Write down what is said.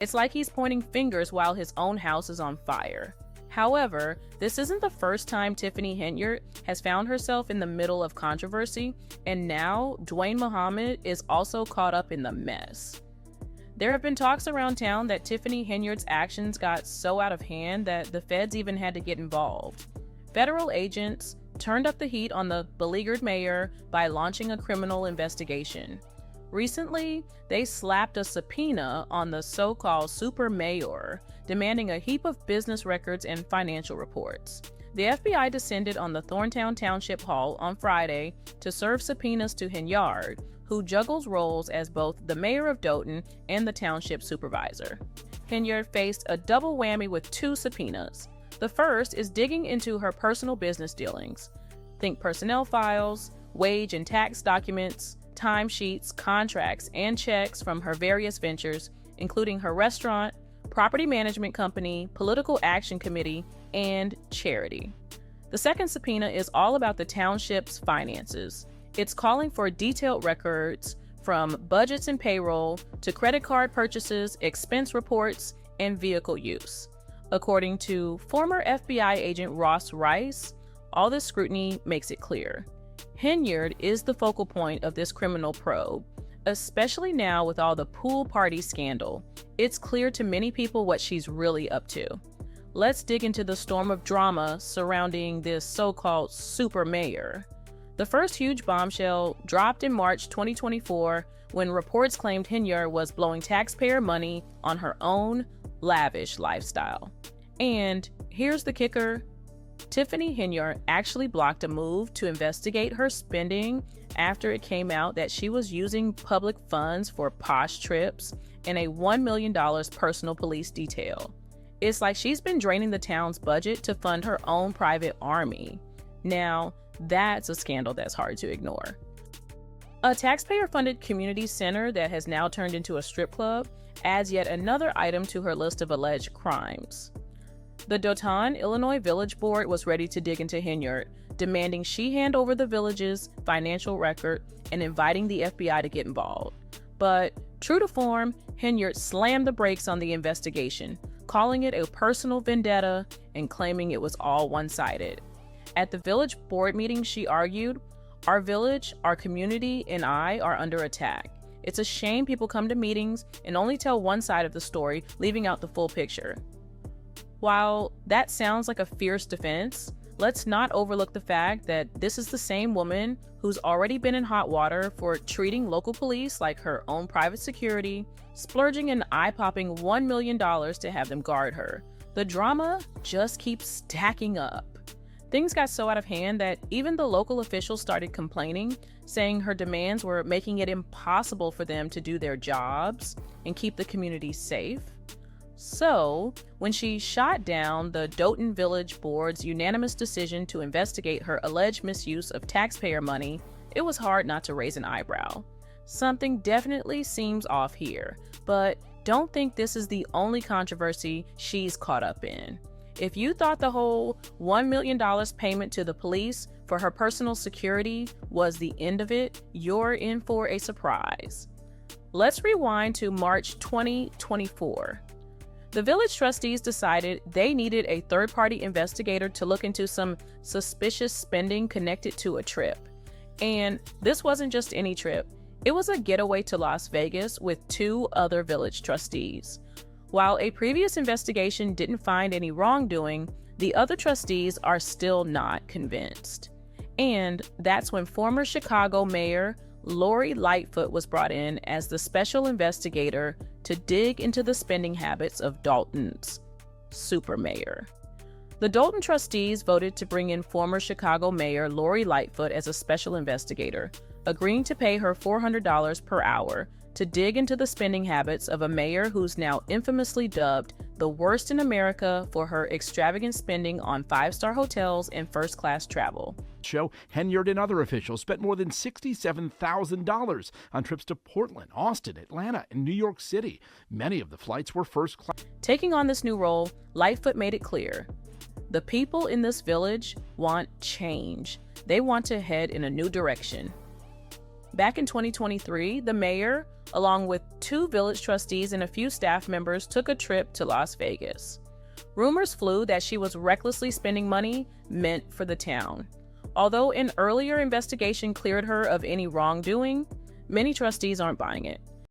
It's like he's pointing fingers while his own house is on fire. However, this isn't the first time Tiffany Henyard has found herself in the middle of controversy, and now Dwayne Muhammad is also caught up in the mess. There have been talks around town that Tiffany Henyard's actions got so out of hand that the feds even had to get involved. Federal agents turned up the heat on the beleaguered mayor by launching a criminal investigation. Recently, they slapped a subpoena on the so-called super mayor, demanding a heap of business records and financial reports. The FBI descended on the Thorntown Township Hall on Friday to serve subpoenas to Henyard, who juggles roles as both the mayor of Dalton and the township supervisor. Henyard faced a double whammy with two subpoenas. The first is digging into her personal business dealings. Think personnel files, wage and tax documents, timesheets, contracts, and checks from her various ventures, including her restaurant, property management company, political action committee, and charity. The second subpoena is all about the township's finances. It's calling for detailed records from budgets and payroll to credit card purchases, expense reports, and vehicle use. According to former FBI agent Ross Rice, all this scrutiny makes it clear. Henyard is the focal point of this criminal probe, especially now with all the pool party scandal. It's clear to many people what she's really up to. Let's dig into the storm of drama surrounding this so-called super mayor. The first huge bombshell dropped in March 2024 when reports claimed Henyard was blowing taxpayer money on her own lavish lifestyle. And here's the kicker. Tiffany Henyard actually blocked a move to investigate her spending after it came out that she was using public funds for posh trips and a $1 million personal police detail. It's like she's been draining the town's budget to fund her own private army. Now, that's a scandal that's hard to ignore. A taxpayer-funded community center that has now turned into a strip club adds yet another item to her list of alleged crimes. The Dalton, Illinois Village Board was ready to dig into Henyard, demanding she hand over the village's financial record and inviting the FBI to get involved. But true to form, Henyard slammed the brakes on the investigation, calling it a personal vendetta and claiming it was all one-sided. At the village board meeting, she argued, "Our village, our community, and I are under attack. It's a shame people come to meetings and only tell one side of the story, leaving out the full picture." While that sounds like a fierce defense, let's not overlook the fact that this is the same woman who's already been in hot water for treating local police like her own private security, splurging an eye-popping $1 million to have them guard her. The drama just keeps stacking up. Things got so out of hand that even the local officials started complaining, saying her demands were making it impossible for them to do their jobs and keep the community safe. So, when she shot down the Dalton Village Board's unanimous decision to investigate her alleged misuse of taxpayer money, it was hard not to raise an eyebrow. Something definitely seems off here, but don't think this is the only controversy she's caught up in. If you thought the whole $1 million payment to the police for her personal security was the end of it, you're in for a surprise. Let's rewind to March 2024. The village trustees decided they needed a third-party investigator to look into some suspicious spending connected to a trip. And this wasn't just any trip. It was a getaway to Las Vegas with two other village trustees. While a previous investigation didn't find any wrongdoing, the other trustees are still not convinced. And that's when former Chicago Mayor Lori Lightfoot was brought in as the special investigator to dig into the spending habits of Dalton's super mayor. The Dalton trustees voted to bring in former Chicago Mayor Lori Lightfoot as a special investigator, agreeing to pay her $400 per hour to dig into the spending habits of a mayor who's now infamously dubbed the worst in America for her extravagant spending on five-star hotels and first-class travel. Show Henyard and other officials spent more than $67,000 on trips to Portland, Austin, Atlanta, and New York City. Many of the flights were first class. Taking on this new role, Lightfoot made it clear. The people in this village want change. They want to head in a new direction. Back in 2023, the mayor, along with 2 village trustees and a few staff members, took a trip to Las Vegas. Rumors flew that she was recklessly spending money meant for the town. Although an earlier investigation cleared her of any wrongdoing, many trustees aren't buying it.